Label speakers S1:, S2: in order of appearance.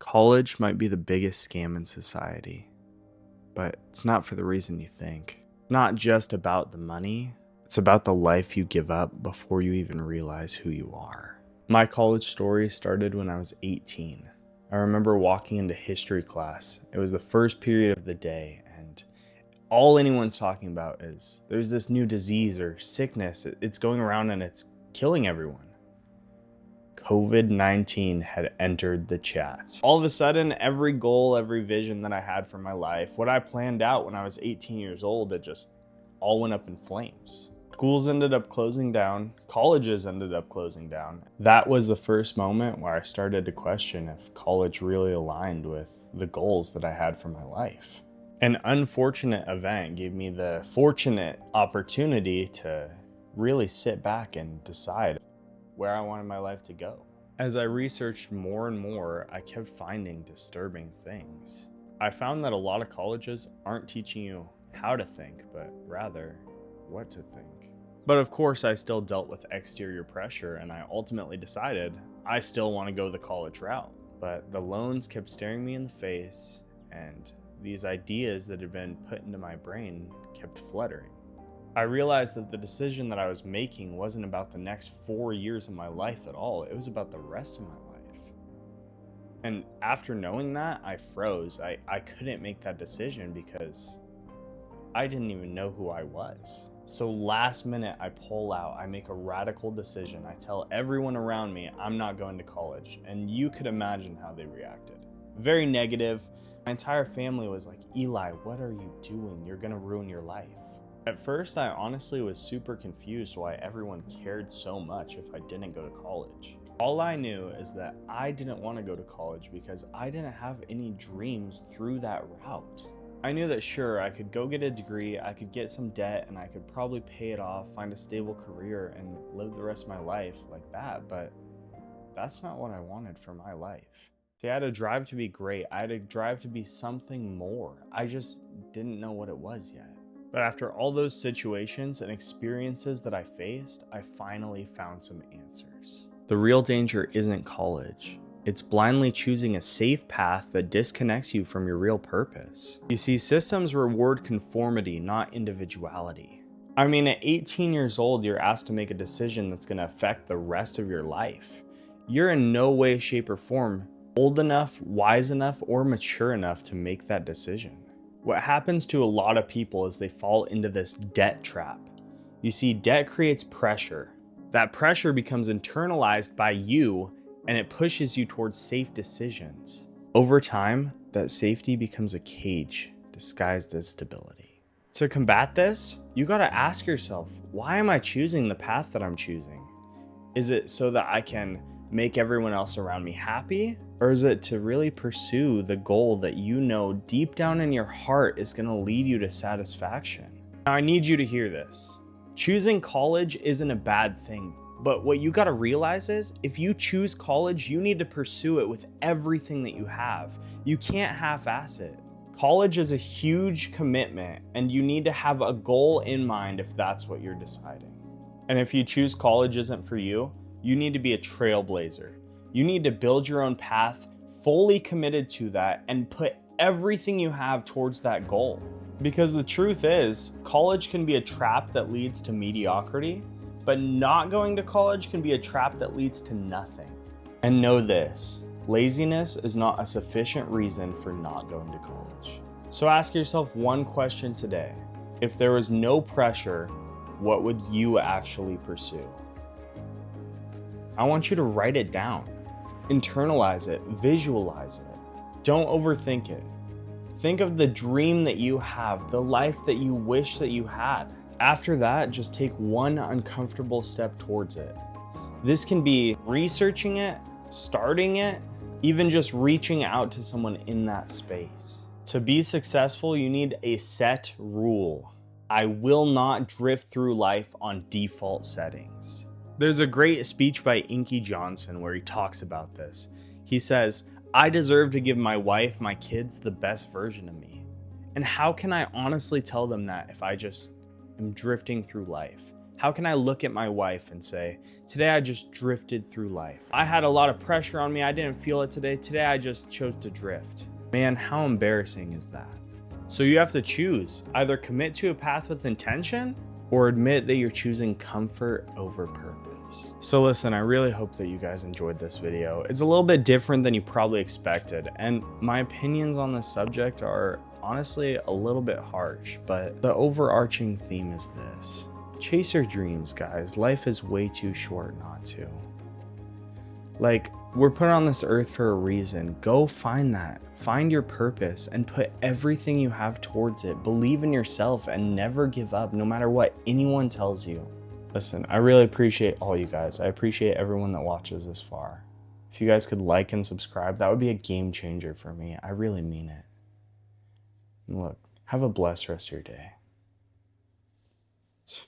S1: College might be the biggest scam in society, but it's not for the reason you think. Not just about the money, it's about the life you give up before you even realize who you are. My college story started when I was 18. I remember walking into history class. It was the first period of the day, and all anyone's talking about is there's this new disease or sickness. It's going around and it's killing everyone. COVID-19 had entered the chat. All of a sudden, every goal, every vision that I had for my life, what I planned out when I was 18 years old, it just all went up in flames. Schools ended up closing down, colleges ended up closing down. That was the first moment where I started to question if college really aligned with the goals that I had for my life. An unfortunate event gave me the fortunate opportunity to really sit back and decide where I wanted my life to go. As I researched more and more, I kept finding disturbing things. I found that a lot of colleges aren't teaching you how to think, but rather what to think. But of course, I still dealt with exterior pressure, and I ultimately decided I still want to go the college route. But the loans kept staring me in the face, and these ideas that had been put into my brain kept fluttering. I realized that the decision that I was making wasn't about the next 4 years of my life at all. It was about the rest of my life. And after knowing that, I froze. I couldn't make that decision because I didn't even know who I was. So last minute, I pull out. I make a radical decision. I tell everyone around me I'm not going to college. And you could imagine how they reacted. Very negative. My entire family was like, "Eli, what are you doing? You're gonna ruin your life." At first, I honestly was super confused why everyone cared so much if I didn't go to college. All I knew is that I didn't want to go to college because I didn't have any dreams through that route. I knew that sure, I could go get a degree, I could get some debt, and I could probably pay it off, find a stable career, and live the rest of my life like that, but that's not what I wanted for my life. See, I had a drive to be great. I had a drive to be something more. I just didn't know what it was yet. But after all those situations and experiences that I faced, I finally found some answers. The real danger isn't college. It's blindly choosing a safe path that disconnects you from your real purpose. You see, systems reward conformity, not individuality. I mean, at 18 years old, you're asked to make a decision that's going to affect the rest of your life. You're in no way, shape, or form old enough, wise enough, or mature enough to make that decision. What happens to a lot of people is they fall into this debt trap. You see, debt creates pressure. That pressure becomes internalized by you, and it pushes you towards safe decisions. Over time, that safety becomes a cage disguised as stability. To combat this, you gotta ask yourself, why am I choosing the path that I'm choosing? Is it so that I can make everyone else around me happy? Or is it to really pursue the goal that you know deep down in your heart is going to lead you to satisfaction? Now, I need you to hear this. Choosing college isn't a bad thing, but what you got to realize is if you choose college, you need to pursue it with everything that you have. You can't half-ass it. College is a huge commitment, and you need to have a goal in mind if that's what you're deciding. And if you choose college isn't for you, you need to be a trailblazer. You need to build your own path, fully committed to that, and put everything you have towards that goal. Because the truth is, college can be a trap that leads to mediocrity, but not going to college can be a trap that leads to nothing. And know this, laziness is not a sufficient reason for not going to college. So ask yourself one question today. If there was no pressure, what would you actually pursue? I want you to write it down. Internalize it, visualize it. Don't overthink it. Think of the dream that you have, the life that you wish that you had. After that, just take one uncomfortable step towards it. This can be researching it, starting it, even just reaching out to someone in that space. To be successful, you need a set rule. I will not drift through life on default settings. There's a great speech by Inky Johnson where he talks about this. He says, "I deserve to give my wife, my kids, the best version of me. And how can I honestly tell them that if I just am drifting through life? How can I look at my wife and say, today I just drifted through life. I had a lot of pressure on me. I didn't feel it today. Today I just chose to drift. Man, how embarrassing is that? So you have to choose, either commit to a path with intention or admit that you're choosing comfort over purpose. So listen, I really hope that you guys enjoyed this video. It's a little bit different than you probably expected, and my opinions on this subject are honestly a little bit harsh, but the overarching theme is this. Chase your dreams, guys. Life is way too short not to. Like, we're put on this earth for a reason. Go find that. Find your purpose and put everything you have towards it. Believe in yourself and never give up, no matter what anyone tells you. Listen, I really appreciate all you guys. I appreciate everyone that watches this far. If you guys could like and subscribe, that would be a game changer for me. I really mean it. And look, have a blessed rest of your day.